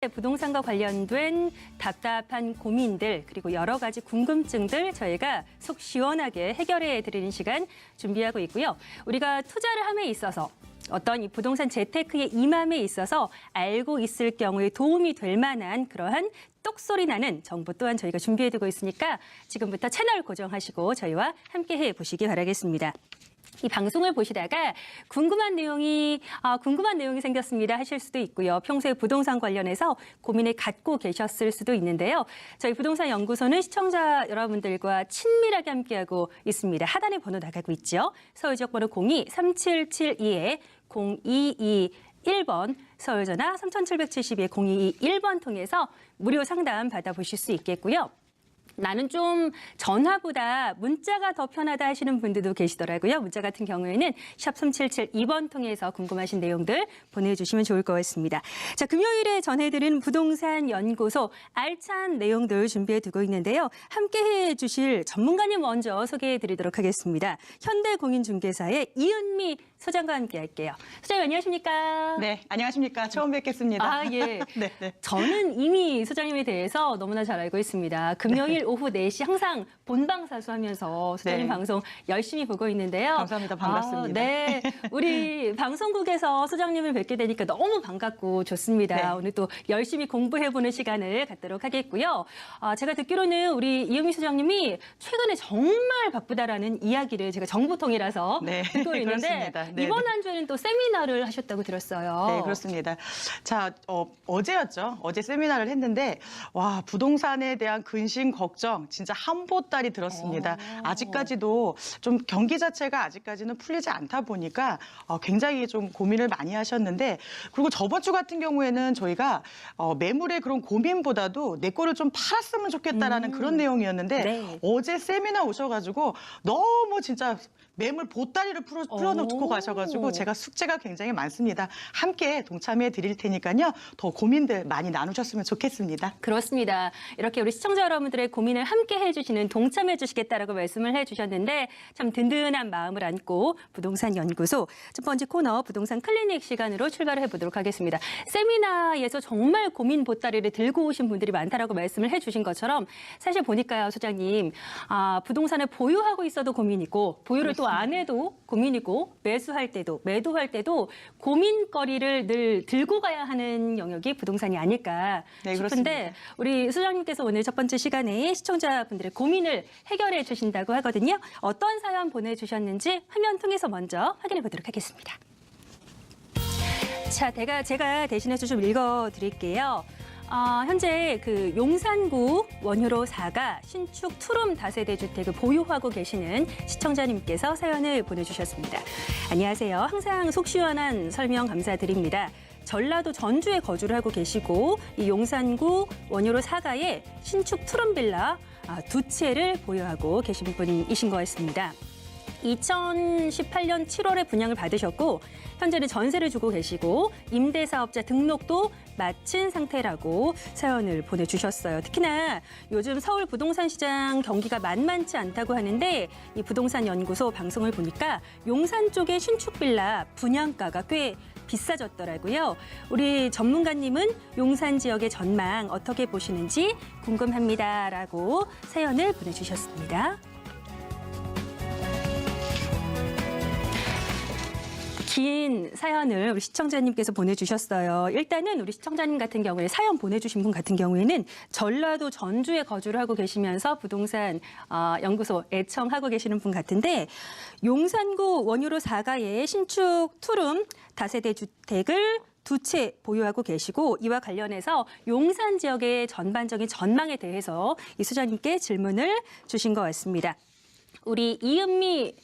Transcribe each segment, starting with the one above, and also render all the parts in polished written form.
부동산과 관련된 답답한 고민들 그리고 여러 가지 궁금증들 저희가 속 시원하게 해결해 드리는 시간 준비하고 있고요. 우리가 투자를 함에 있어서 어떤 이 부동산 재테크의 임함에 있어서 알고 있을 경우에 도움이 될 만한 그러한 똑소리 나는 정보 또한 저희가 준비해두고 있으니까 지금부터 채널 고정하시고 저희와 함께해 보시기 바라겠습니다. 이 방송을 보시다가 궁금한 내용이 생겼습니다 하실 수도 있고요. 평소에 부동산 관련해서 고민을 갖고 계셨을 수도 있는데요. 저희 부동산 연구소는 시청자 여러분들과 친밀하게 함께하고 있습니다. 하단에 번호 나가고 있죠. 서울 지역번호 02-3772-0221번 서울 전화 3772-0221번 통해서 무료 상담 받아보실 수 있겠고요. 나는 좀 전화보다 문자가 더 편하다 하시는 분들도 계시더라고요. 문자 같은 경우에는 샵 3772번 통해서 궁금하신 내용들 보내주시면 좋을 것 같습니다. 자, 금요일에 전해드리는 부동산 연구소 알찬 내용들 준비해두고 있는데요. 함께해 주실 전문가님 먼저 소개해드리도록 하겠습니다. 현대공인중개사의 이은미 소장과 함께할게요. 소장님 안녕하십니까? 네, 안녕하십니까? 처음 뵙겠습니다. 아, 예. 네. 저는 이미 소장님에 대해서 너무나 잘 알고 있습니다. 금요일 오후 4시 항상 본방사수하면서 소장님 방송 열심히 보고 있는데요. 감사합니다. 반갑습니다. 네, 우리 방송국에서 소장님을 뵙게 되니까 너무 반갑고 좋습니다. 네. 오늘 또 열심히 공부해보는 시간을 갖도록 하겠고요. 제가 듣기로는 우리 이은미 소장님이 최근에 정말 바쁘다라는 이야기를 제가 정보통이라서 듣고 있는데 그렇습니다. 네, 이번 한 주에는 또 세미나를 하셨다고 들었어요. 네, 그렇습니다. 자, 어제였죠. 어제 세미나를 했는데 와, 부동산에 대한 근심, 걱정 진짜 한보따리 들었습니다. 아직까지도 좀 경기 자체가 아직까지는 풀리지 않다 보니까 굉장히 좀 고민을 많이 하셨는데 그리고 저번 주 같은 경우에는 저희가 매물의 그런 고민보다도 내 거를 좀 팔았으면 좋겠다라는 그런 내용이었는데 네. 어제 세미나 오셔가지고 너무 진짜 매물 보따리를 풀어놓고 가셔가지고 제가 숙제가 굉장히 많습니다. 함께 동참해 드릴 테니까요. 더 고민들 많이 나누셨으면 좋겠습니다. 그렇습니다. 이렇게 우리 시청자 여러분들의 고민을 함께 해주시는 동참해 주시겠다라고 말씀을 해주셨는데 참 든든한 마음을 안고 부동산 연구소 첫 번째 코너 부동산 클리닉 시간으로 출발을 해보도록 하겠습니다. 세미나에서 정말 고민 보따리를 들고 오신 분들이 많다라고 말씀을 해주신 것처럼 사실 보니까요, 소장님, 부동산을 보유하고 있어도 고민이고 보유를 또 안 해도 고민이고 매수할 때도 매도할 때도 고민거리를 늘 들고 가야 하는 영역이 부동산이 아닐까 싶은데 그렇습니다. 우리 소장님께서 오늘 첫 번째 시간에 시청자분들의 고민을 해결해 주신다고 하거든요. 어떤 사연 보내주셨는지 화면 통해서 먼저 확인해 보도록 하겠습니다. 자, 제가 대신해서 좀 읽어드릴게요. 현재 그 용산구 원효로 4가 신축 투룸 다세대 주택을 보유하고 계시는 시청자님께서 사연을 보내주셨습니다. 안녕하세요. 항상 속 시원한 설명 감사드립니다. 전라도 전주에 거주를 하고 계시고 이 용산구 원효로 4가에 신축 투룸 빌라 2채를 보유하고 계신 분이신 것 같습니다. 2018년 7월에 분양을 받으셨고 현재는 전세를 주고 계시고 임대사업자 등록도 마친 상태라고 사연을 보내주셨어요. 특히나 요즘 서울 부동산 시장 경기가 만만치 않다고 하는데 이 부동산 연구소 방송을 보니까 용산 쪽의 신축 빌라 분양가가 꽤 비싸졌더라고요. 우리 전문가님은 용산 지역의 전망 어떻게 보시는지 궁금합니다라고 사연을 보내주셨습니다. 긴 사연을 우리 시청자님께서 보내주셨어요. 일단은 우리 시청자님 같은 경우에 사연 보내주신 분 같은 경우에는 전라도 전주에 거주를 하고 계시면서 부동산 연구소 애청하고 계시는 분 같은데 용산구 원효로 4가의 신축 투룸 다세대 주택을 2채 보유하고 계시고 이와 관련해서 용산 지역의 전반적인 전망에 대해서 이 소장님께 질문을 주신 것 같습니다. 우리 이은미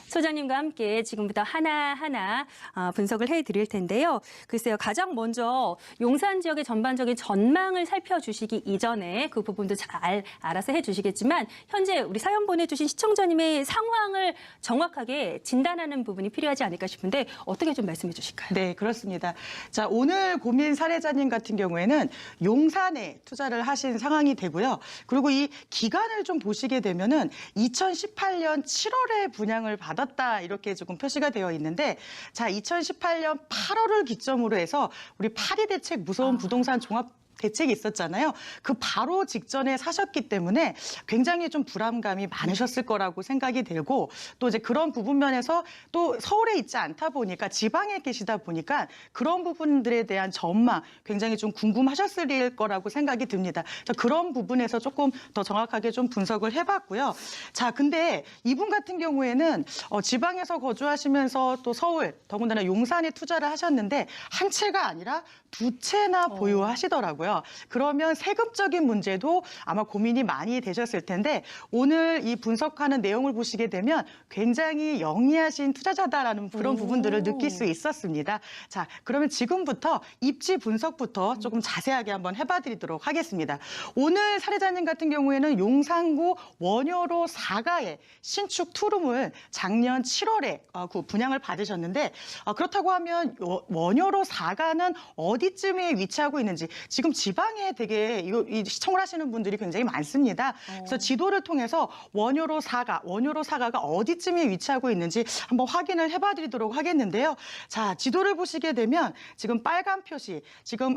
소장님과 함께 지금부터 하나하나 분석을 해드릴 텐데요. 글쎄요, 가장 먼저 용산 지역의 전반적인 전망을 살펴주시기 이전에 그 부분도 잘 알아서 해주시겠지만 현재 우리 사연 보내주신 시청자님의 상황을 정확하게 진단하는 부분이 필요하지 않을까 싶은데 어떻게 좀 말씀해 주실까요? 네, 그렇습니다. 자, 오늘 고민 사례자님 같은 경우에는 용산에 투자를 하신 상황이 되고요. 그리고 이 기간을 좀 보시게 되면은 2018년 7월에 분양을 받았다 이렇게 조금 표시가 되어 있는데 자, 2018년 8월을 기점으로 해서 우리 파리대책 무서운 부동산 종합 대책이 있었잖아요. 그 바로 직전에 사셨기 때문에 굉장히 좀 불안감이 많으셨을 거라고 생각이 들고 또 이제 그런 부분 면에서 또 서울에 있지 않다 보니까 지방에 계시다 보니까 그런 부분들에 대한 전망 굉장히 좀 궁금하셨을 거라고 생각이 듭니다. 그런 부분에서 조금 더 정확하게 좀 분석을 해봤고요. 자, 근데 이분 같은 경우에는 지방에서 거주하시면서 또 서울, 더군다나 용산에 투자를 하셨는데 한 채가 아니라 두 채나 보유하시더라고요. 그러면 세금적인 문제도 아마 고민이 많이 되셨을 텐데 오늘 이 분석하는 내용을 보시게 되면 굉장히 영리하신 투자자다라는 그런 부분들을 느낄 수 있었습니다. 자, 그러면 지금부터 입지 분석부터 조금 자세하게 한번 해봐드리도록 하겠습니다. 오늘 사례자님 같은 경우에는 용산구 원효로 4가의 신축 투룸을 작년 7월에 분양을 받으셨는데 그렇다고 하면 원효로 4가는 어디쯤에 위치하고 있는지 지금 지방에 되게 이 시청을 하시는 분들이 굉장히 많습니다. 그래서 지도를 통해서 원효로 4가가 어디쯤에 위치하고 있는지 한번 확인을 해봐드리도록 하겠는데요. 자, 지도를 보시게 되면 지금 빨간 표시, 지금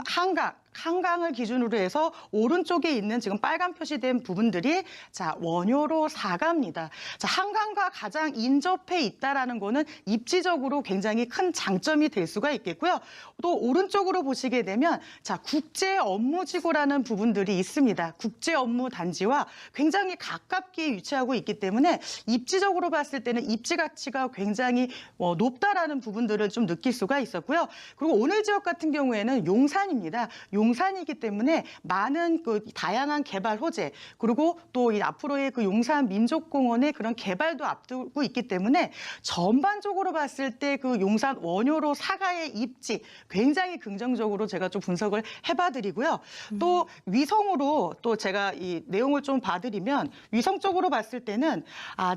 한강을 기준으로 해서 오른쪽에 있는 지금 빨간 표시된 부분들이 자, 원효로 4가입니다. 자, 한강과 가장 인접해 있다라는 거는 입지적으로 굉장히 큰 장점이 될 수가 있겠고요. 또 오른쪽으로 보시게 되면 자, 국제 업무지구라는 부분들이 있습니다. 국제 업무 단지와 굉장히 가깝게 위치하고 있기 때문에 입지적으로 봤을 때는 입지 가치가 굉장히 높다라는 부분들을 좀 느낄 수가 있었고요. 그리고 오늘 지역 같은 경우에는 용산입니다. 용산이기 때문에 많은 그 다양한 개발 호재 그리고 또 이 앞으로의 그 용산 민족공원의 그런 개발도 앞두고 있기 때문에 전반적으로 봤을 때 그 용산 원효로 4가의 입지 굉장히 긍정적으로 제가 좀 분석을 해봐드리고요. 또 위성으로 또 제가 이 내용을 좀 봐드리면 위성적으로 봤을 때는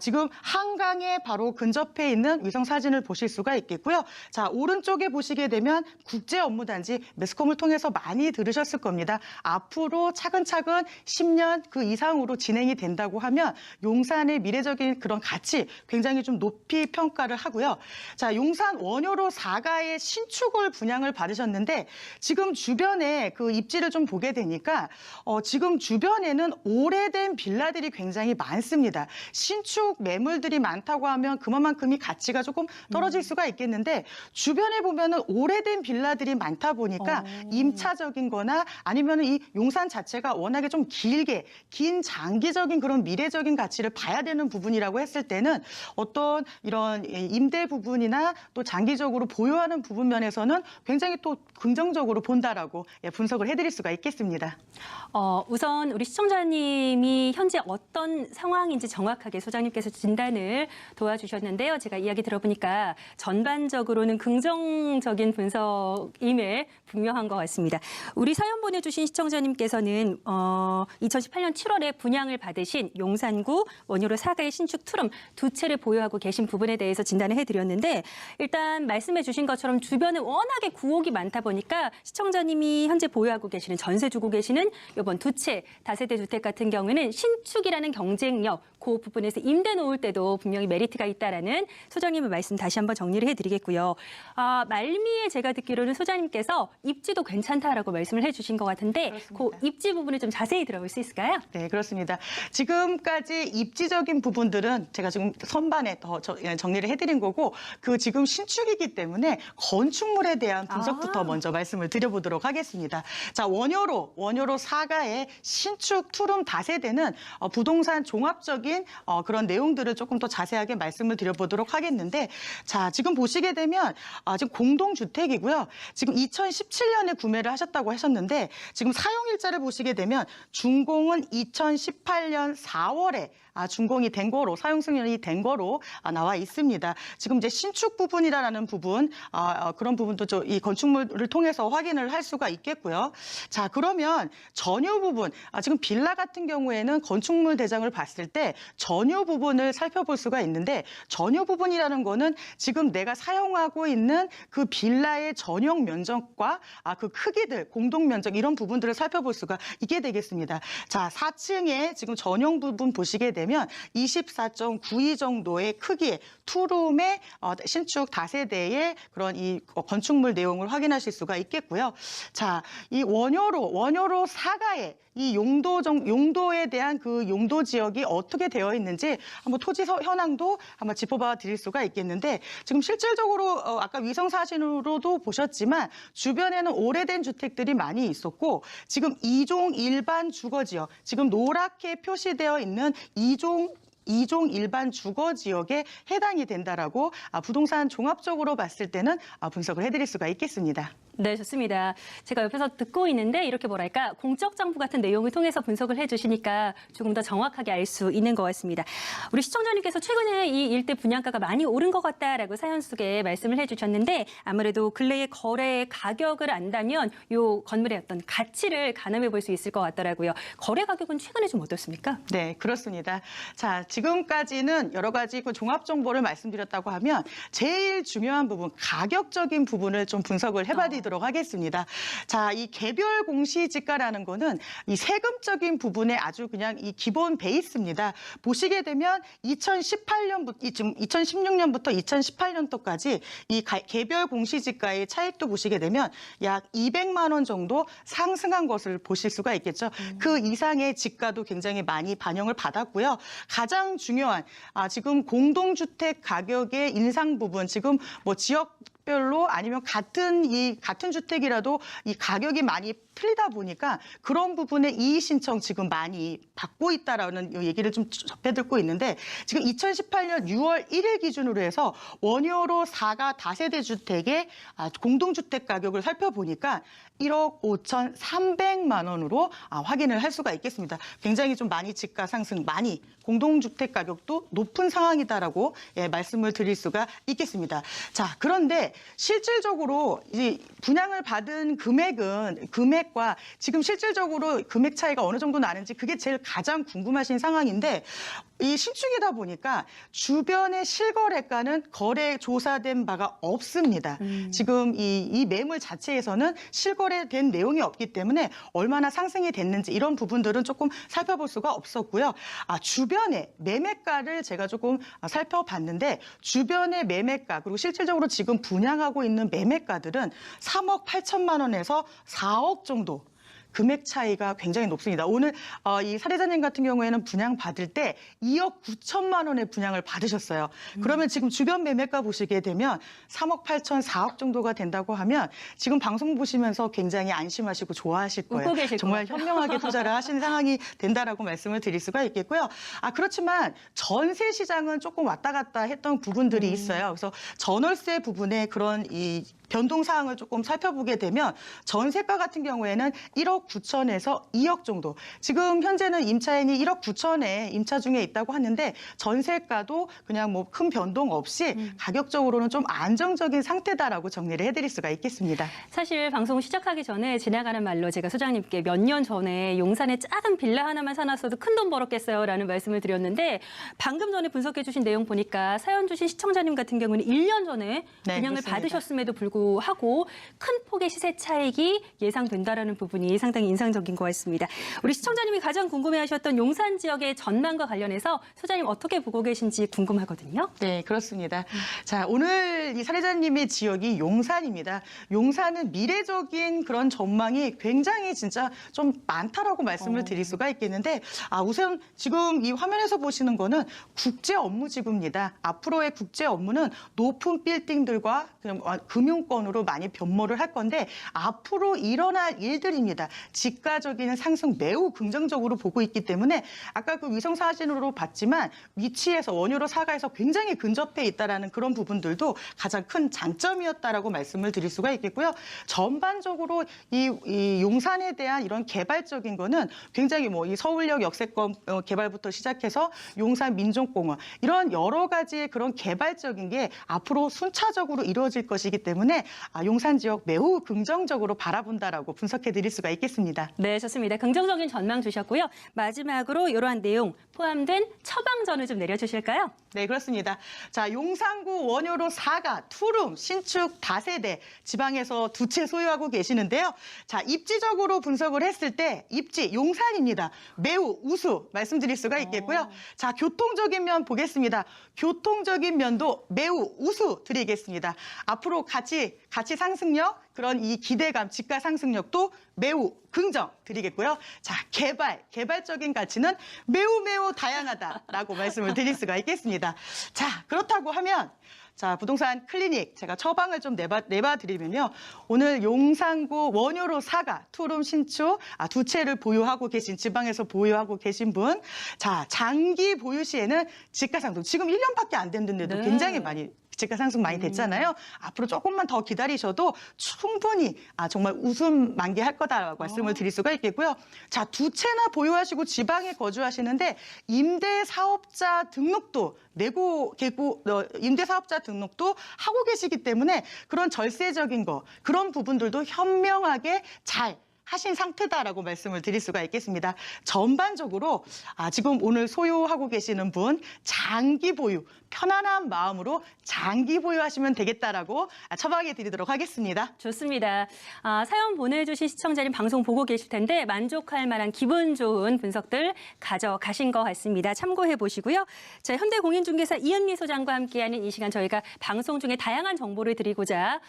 지금 한강에 바로 근접해 있는 위성 사진을 보실 수가 있겠고요. 자, 오른쪽에 보시게 되면 국제 업무단지 매스컴을 통해서 많이 들으셨을 겁니다. 앞으로 차근차근 10년 그 이상으로 진행이 된다고 하면 용산의 미래적인 그런 가치 굉장히 좀 높이 평가를 하고요. 자, 용산 원효로 4가의 신축을 분양을 받으셨는데 지금 주변에 그 입지를 좀 보게 되니까 지금 주변에는 오래된 빌라들이 굉장히 많습니다. 신축 매물들이 많다고 하면 그만큼이 가치가 조금 떨어질 수가 있겠는데 주변에 보면은 오래된 빌라들이 많다 보니까 임차적인 거나 아니면 이 용산 자체가 워낙에 좀 긴 장기적인 그런 미래적인 가치를 봐야 되는 부분이라고 했을 때는 어떤 이런 임대 부분이나 또 장기적으로 보유하는 부분 면에서는 굉장히 또 긍정적으로 본다라고 분석을 해드릴 수가 있겠습니다. 우선 우리 시청자님이 현재 어떤 상황인지 정확하게 소장님께서 진단을 도와주셨는데요. 제가 이야기 들어보니까 전반적으로는 긍정적인 분석임을 분명한 것 같습니다. 우리 사연 보내주신 시청자님께서는 2018년 7월에 분양을 받으신 용산구 원효로 4가의 신축 투룸 두 채를 보유하고 계신 부분에 대해서 진단을 해드렸는데 일단 말씀해 주신 것처럼 주변에 워낙에 구옥이 많다 보니까 시청자님이 현재 보유하고 계시는 전세 주고 계시는 이번 두 채 다세대 주택 같은 경우에는 신축이라는 경쟁력 그 부분에서 임대 놓을 때도 분명히 메리트가 있다라는 소장님의 말씀 다시 한번 정리를 해드리겠고요. 말미에 제가 듣기로는 소장님께서 입지도 괜찮다라고 말씀을 해주신 것 같은데 그렇습니다. 그 입지 부분을 좀 자세히 들어볼 수 있을까요? 네, 그렇습니다. 지금까지 입지적인 부분들은 제가 지금 선반에 더 정리를 해드린 거고 그 지금 신축이기 때문에 건축물에 대한 분석부터 먼저 말씀을 드려보도록 하겠습니다. 자, 원효로 4가의 신축 투룸 다세대는 부동산 종합적인 그런 내용들을 조금 더 자세하게 말씀을 드려보도록 하겠는데 자, 지금 보시게 되면 지금 공동주택이고요. 지금 2017년에 구매를 하셨다고 하셨는데 지금 사용일자를 보시게 되면 준공은 2018년 4월에 준공이 된 거로 사용 승인이 된 거로 나와 있습니다. 지금 이제 신축 부분이라는 부분 그런 부분도 이 건축물을 통해서 확인을 할 수가 있겠고요. 자, 그러면 전유 부분 지금 빌라 같은 경우에는 건축물 대장을 봤을 때 전유 부분을 살펴볼 수가 있는데 전유 부분이라는 거는 지금 내가 사용하고 있는 그 빌라의 전용 면적과 그 크기들 공동 면적 이런 부분들을 살펴볼 수가 있게 되겠습니다. 자, 4층에 지금 전용 부분 보시게 되면 되면 24.92 정도의 크기의 투룸의 신축 다세대의 그런 이 건축물 내용을 확인하실 수가 있겠고요. 자, 이 원효로 사가의 이 용도에 대한 그 용도 지역이 어떻게 되어 있는지 한번 토지 현황도 한번 짚어봐 드릴 수가 있겠는데, 지금 실질적으로 아까 위성 사진으로도 보셨지만 주변에는 오래된 주택들이 많이 있었고, 지금 2종 일반 주거 지역, 지금 노랗게 표시되어 있는 2종 일반 주거 지역에 해당이 된다라고 부동산 종합적으로 봤을 때는 분석을 해드릴 수가 있겠습니다. 네, 좋습니다. 제가 옆에서 듣고 있는데 이렇게 뭐랄까 공적 정보 같은 내용을 통해서 분석을 해주시니까 조금 더 정확하게 알 수 있는 것 같습니다. 우리 시청자님께서 최근에 이 일대 분양가가 많이 오른 것 같다라고 사연 속에 말씀을 해주셨는데, 아무래도 근래의 거래 가격을 안다면 이 건물의 어떤 가치를 가늠해 볼 수 있을 것 같더라고요. 거래 가격은 최근에 좀 어떻습니까? 네, 그렇습니다. 자, 지금까지는 여러 가지 그 종합 정보를 말씀드렸다고 하면 제일 중요한 부분, 가격적인 부분을 좀 분석을 해봐드리도록 하겠습니다. 자, 이 개별 공시지가라는 거는 이 세금적인 부분에 아주 그냥 이 기본 베이스입니다. 보시게 되면 2016년부터 2018년도까지 이 개별 공시지가의 차익도 보시게 되면 약 200만 원 정도 상승한 것을 보실 수가 있겠죠. 그 이상의 지가도 굉장히 많이 반영을 받았고요. 가장 중요한 지금 공동주택 가격의 인상 부분, 지금 뭐 지역별로 아니면 같은 주택이라도 이 가격이 많이 틀리다 보니까 그런 부분에 이의 신청 지금 많이 받고 있다라는 얘기를 좀 접해 듣고 있는데, 지금 2018년 6월 1일 기준으로 해서 원효로 4가 다세대 주택의 공동주택 가격을 살펴보니까 1억 5,300만 원으로 확인을 할 수가 있겠습니다. 굉장히 좀 많이 지가 상승, 많이 공동주택 가격도 높은 상황이다라고 말씀을 드릴 수가 있겠습니다. 자, 그런데 실질적으로 이 분양을 받은 금액과 지금 실질적으로 금액 차이가 어느 정도 나는지, 그게 제일 가장 궁금하신 상황인데, 이 신축이다 보니까 주변의 실거래가는 거래 조사된 바가 없습니다. 지금 이 매물 자체에서는 실거래된 내용이 없기 때문에 얼마나 상승이 됐는지 이런 부분들은 조금 살펴볼 수가 없었고요. 주변의 매매가를 제가 조금 살펴봤는데, 주변의 매매가 그리고 실질적으로 지금 분양하고 있는 매매가들은 3억 8천만 원에서 4억 정도 금액 차이가 굉장히 높습니다. 오늘 이 사례자님 같은 경우에는 분양 받을 때 2억 9천만 원의 분양을 받으셨어요. 그러면 지금 주변 매매가 보시게 되면 3억 8천, 4억 정도가 된다고 하면 지금 방송 보시면서 굉장히 안심하시고 좋아하실 거예요. 웃고 계실 정말 거예요. 현명하게 투자를 하시는 상황이 된다라고 말씀을 드릴 수가 있겠고요. 그렇지만 전세 시장은 조금 왔다 갔다 했던 부분들이 있어요. 그래서 전월세 부분에 그런 이 변동 사항을 조금 살펴보게 되면 전세가 같은 경우에는 1억 9천에서 2억 정도. 지금 현재는 임차인이 1억 9천에 임차 중에 있다고 하는데, 전세가도 그냥 뭐 큰 변동 없이 가격적으로는 좀 안정적인 상태다라고 정리를 해드릴 수가 있겠습니다. 사실 방송 시작하기 전에 지나가는 말로 제가 소장님께 몇 년 전에 용산에 작은 빌라 하나만 사놨어도 큰 돈 벌었겠어요 라는 말씀을 드렸는데, 방금 전에 분석해 주신 내용 보니까 사연 주신 시청자님 같은 경우는 1년 전에 네, 분양을 그렇습니다. 받으셨음에도 불구하고 큰 폭의 시세 차익이 예상된다라는 부분이 상당히 인상적인 것 같습니다. 우리 시청자님이 가장 궁금해하셨던 용산 지역의 전망과 관련해서 소장님 어떻게 보고 계신지 궁금하거든요. 네, 그렇습니다. 자, 오늘 이 사례자님의 지역이 용산입니다. 용산은 미래적인 그런 전망이 굉장히 진짜 좀 많다라고 말씀을 드릴 수가 있겠는데, 우선 지금 이 화면에서 보시는 거는 국제 업무지구입니다. 앞으로의 국제 업무는 높은 빌딩들과 금융권으로 많이 변모를 할 건데, 앞으로 일어날 일들입니다. 집가적인 상승 매우 긍정적으로 보고 있기 때문에 아까 그 위성 사진으로 봤지만 위치에서 원효로 사가에서 굉장히 근접해 있다라는 그런 부분들도 가장 큰 장점이었다라고 말씀을 드릴 수가 있겠고요. 전반적으로 이 용산에 대한 이런 개발적인 거는 굉장히 뭐 이 서울역 역세권 개발부터 시작해서 용산 민족공원 이런 여러 가지의 그런 개발적인 게 앞으로 순차적으로 이루어질 것이기 때문에 때문에 용산 지역 매우 긍정적으로 바라본다라고 분석해 드릴 수가 있겠습니다. 네, 좋습니다. 긍정적인 전망 주셨고요. 마지막으로 이러한 내용 포함된 처방전을 좀 내려주실까요? 네, 그렇습니다. 자, 용산구 원효로 4가, 투룸, 신축, 다세대, 지방에서 2채 소유하고 계시는데요. 자, 입지적으로 분석을 했을 때 입지 용산입니다. 매우 우수 말씀드릴 수가 있겠고요. 자, 교통적인 면 보겠습니다. 교통적인 면도 매우 우수 드리겠습니다. 앞으로 가치 상승력, 그런 이 기대감, 집가 상승력도 매우 긍정 드리겠고요. 자, 개발적인 가치는 매우 다양하다라고 말씀을 드릴 수가 있겠습니다. 자, 그렇다고 하면 자, 부동산 클리닉 제가 처방을 좀 내봐 드리면요. 오늘 용산구 원효로 4가 투룸 신축 2채를 보유하고 계신 지방에서 보유하고 계신 분. 자, 장기 보유 시에는 집가 상승 지금 1년밖에 안 됐는데도 네. 굉장히 많이 집가 상승 많이 됐잖아요. 앞으로 조금만 더 기다리셔도 충분히 정말 웃음 만개할 거다라고 말씀을 드릴 수가 있겠고요. 자, 2채나 보유하시고 지방에 거주하시는데 임대사업자 등록도 임대사업자 등록도 하고 계시기 때문에 그런 절세적인 거, 그런 부분들도 현명하게 잘 하신 상태다라고 말씀을 드릴 수가 있겠습니다. 전반적으로 지금 오늘 소유하고 계시는 분 장기 보유, 편안한 마음으로 장기 보유하시면 되겠다라고 처방해 드리도록 하겠습니다. 좋습니다. 사연 보내주신 시청자님 방송 보고 계실 텐데 만족할 만한 기분 좋은 분석들 가져가신 것 같습니다. 참고해 보시고요. 자, 현대공인중개사 이은미 소장과 함께하는 이 시간 저희가 방송 중에 다양한 정보를 드리고자